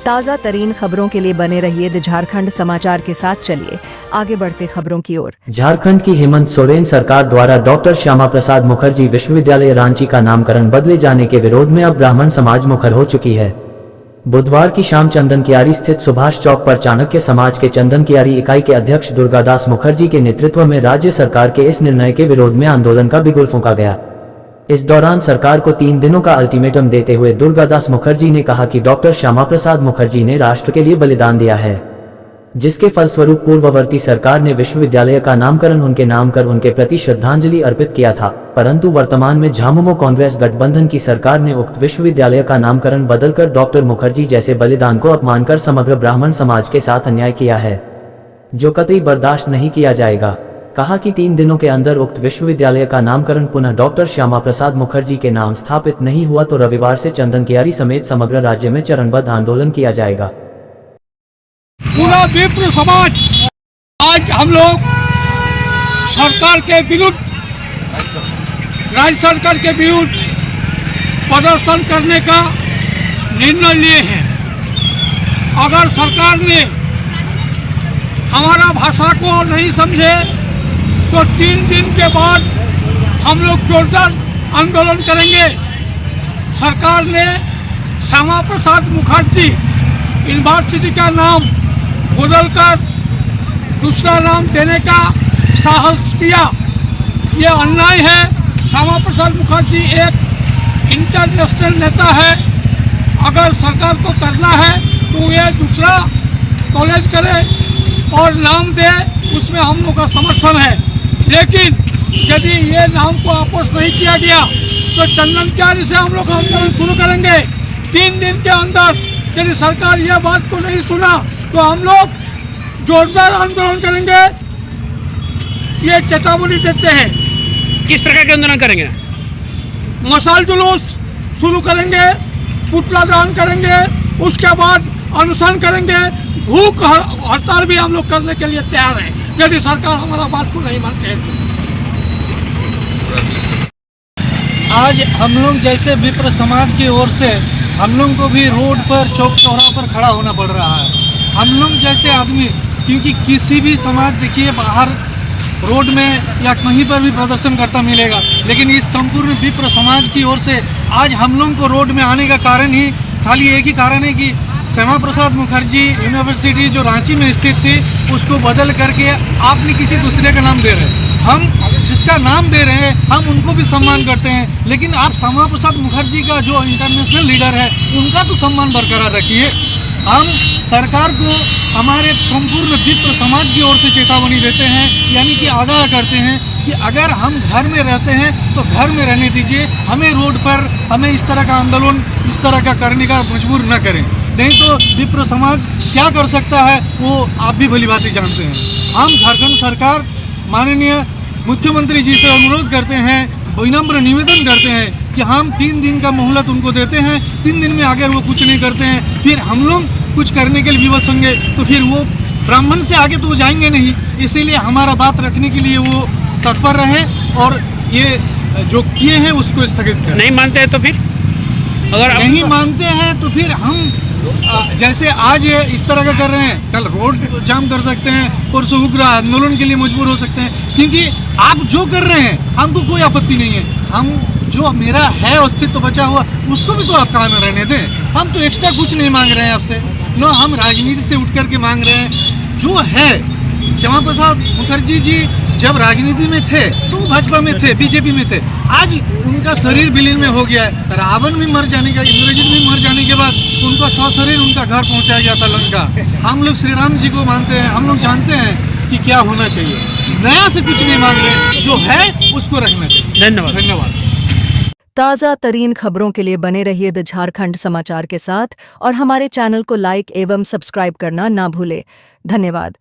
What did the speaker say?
ताज़ा तरीन खबरों के लिए बने रहिए द झारखंड समाचार के साथ। चलिए आगे बढ़ते खबरों की ओर। झारखंड की हेमंत सोरेन सरकार द्वारा डॉक्टर श्यामा प्रसाद मुखर्जी विश्वविद्यालय रांची का नामकरण बदले जाने के विरोध में अब ब्राह्मण समाज मुखर हो चुकी है। बुधवार की शाम चंदन कियारी स्थित सुभाष चौक पर चाणक्य समाज के चंदन कियारी इकाई के अध्यक्ष दुर्गादास मुखर्जी के नेतृत्व में राज्य सरकार के इस निर्णय के विरोध में आंदोलन का बिगुल फूंका गया। इस दौरान सरकार को 3 दिनों का अल्टीमेटम देते हुए दुर्गादास मुखर्जी ने कहा कि डॉक्टर श्यामा प्रसाद मुखर्जी ने राष्ट्र के लिए बलिदान दिया है, जिसके फलस्वरूप पूर्ववर्ती सरकार ने विश्वविद्यालय का नामकरण उनके नाम कर उनके प्रति श्रद्धांजलि अर्पित किया था। परंतु वर्तमान में झामुमो कांग्रेस गठबंधन की सरकार ने उक्त विश्वविद्यालय का नामकरण बदलकर डॉक्टर मुखर्जी जैसे बलिदान को अपमान कर समग्र ब्राह्मण समाज के साथ अन्याय किया है, जो कतई बर्दाश्त नहीं किया जाएगा। कहा कि 3 दिनों के अंदर उक्त विश्वविद्यालय का नामकरण पुनः डॉक्टर श्यामा प्रसाद मुखर्जी के नाम स्थापित नहीं हुआ तो रविवार से चंदन कियारी समेत समग्र राज्य में चरणबद्ध आंदोलन किया जाएगा। पूरा विप्र समाज आज हम लोग सरकार के विरुद्ध, राज्य सरकार के विरुद्ध प्रदर्शन करने का निर्णय लिए हैं। अगर सरकार ने हमारा भाषा को नहीं समझे तो 3 दिन के बाद हम लोग जोरदार आंदोलन करेंगे। सरकार ने श्यामा प्रसाद मुखर्जी यूनिवर्सिटी का नाम बदलकर दूसरा नाम देने का साहस किया, ये अन्याय है। श्यामा प्रसाद मुखर्जी एक इंटरनेशनल नेता है। अगर सरकार को करना है तो ये दूसरा कॉलेज करे और नाम दे, उसमें हम लोग का समर्थन है। लेकिन यदि ये नाम को वापस नहीं किया गया तो चंदन कियारी से हम लोग आंदोलन शुरू करेंगे। 3 दिन के अंदर यदि सरकार ये बात को नहीं सुना तो हम लोग जोरदार आंदोलन करेंगे, ये चेतावनी देते हैं। किस प्रकार के आंदोलन करेंगे? मशाल जुलूस शुरू करेंगे, पुतला दान करेंगे, उसके बाद अनशन करेंगे, भूख हड़ताल भी हम लोग करने के लिए तैयार हैं यदि सरकार हमारा बात को नहीं मानते हैं। आज हम लोग जैसे विप्र समाज की ओर से हम लोग को भी रोड पर, चौक चौराहे पर खड़ा होना पड़ रहा है। हम लोग जैसे आदमी, क्योंकि किसी भी समाज देखिए बाहर रोड में या कहीं पर भी प्रदर्शन करता मिलेगा, लेकिन इस संपूर्ण विप्र समाज की ओर से आज हम लोग को रोड में आने का कारण ही खाली एक ही कारण है कि श्यामा प्रसाद मुखर्जी यूनिवर्सिटी जो रांची में स्थित थी उसको बदल करके आपने किसी दूसरे का नाम दे रहे हैं। हम जिसका नाम दे रहे हैं हम उनको भी सम्मान करते हैं, लेकिन आप श्यामा प्रसाद मुखर्जी का जो इंटरनेशनल लीडर है उनका तो सम्मान बरकरार रखिए। हम सरकार को हमारे संपूर्ण विप्र समाज की ओर से चेतावनी देते हैं, यानी कि आगाह करते हैं कि अगर हम घर में रहते हैं तो घर में रहने दीजिए, हमें रोड पर हमें इस तरह का आंदोलन इस तरह का करने का मजबूर न करें। नहीं तो विप्र समाज क्या कर सकता है वो आप भी भली भांति जानते हैं। हम झारखंड सरकार माननीय मुख्यमंत्री जी से अनुरोध करते हैं, विनम्र निवेदन करते हैं कि हम 3 दिन का मोहलत उनको देते हैं। 3 दिन में अगर वो कुछ नहीं करते हैं फिर हम लोग कुछ करने के लिए विवश होंगे, तो फिर वो ब्राह्मण से आगे तो वो जाएंगे नहीं। इसीलिए हमारा बात रखने के लिए वो तत्पर रहे और ये जो किए हैं उसको स्थगित करें। नहीं मानते हैं तो फिर, अगर नहीं मानते हैं तो फिर हम जैसे आज इस तरह का कर रहे हैं, कल रोड जाम कर सकते हैं, परसों उग्र आंदोलन के लिए मजबूर हो सकते हैं। क्योंकि आप जो कर रहे हैं हमको कोई आपत्ति नहीं है। हम जो मेरा है अस्तित्व बचा हुआ उसको भी तो आप काम में रहने दें। हम तो एक्स्ट्रा कुछ नहीं मांग रहे हैं आपसे, नो हम राजनीति से उठ करके मांग रहे हैं जो है। श्यामा प्रसाद मुखर्जी जी जब राजनीति में थे तो भाजपा में थे, बीजेपी में थे। आज उनका शरीर विलीन में हो गया है। रावण भी मर जाने का, इंद्रजित भी मर जाने के बाद उनका सशरीर उनका घर पहुंचाया गया था लंका। हम लोग श्री राम जी को मानते हैं, हम लोग जानते हैं कि क्या होना चाहिए। नया से कुछ नहीं मांग रहे, जो है उसको रखना चाहिए। धन्यवाद। ताज़ा तरीन खबरों के लिए बने रहिए द झारखंड समाचार के साथ और हमारे चैनल को लाइक एवं सब्सक्राइब करना ना भूले। धन्यवाद।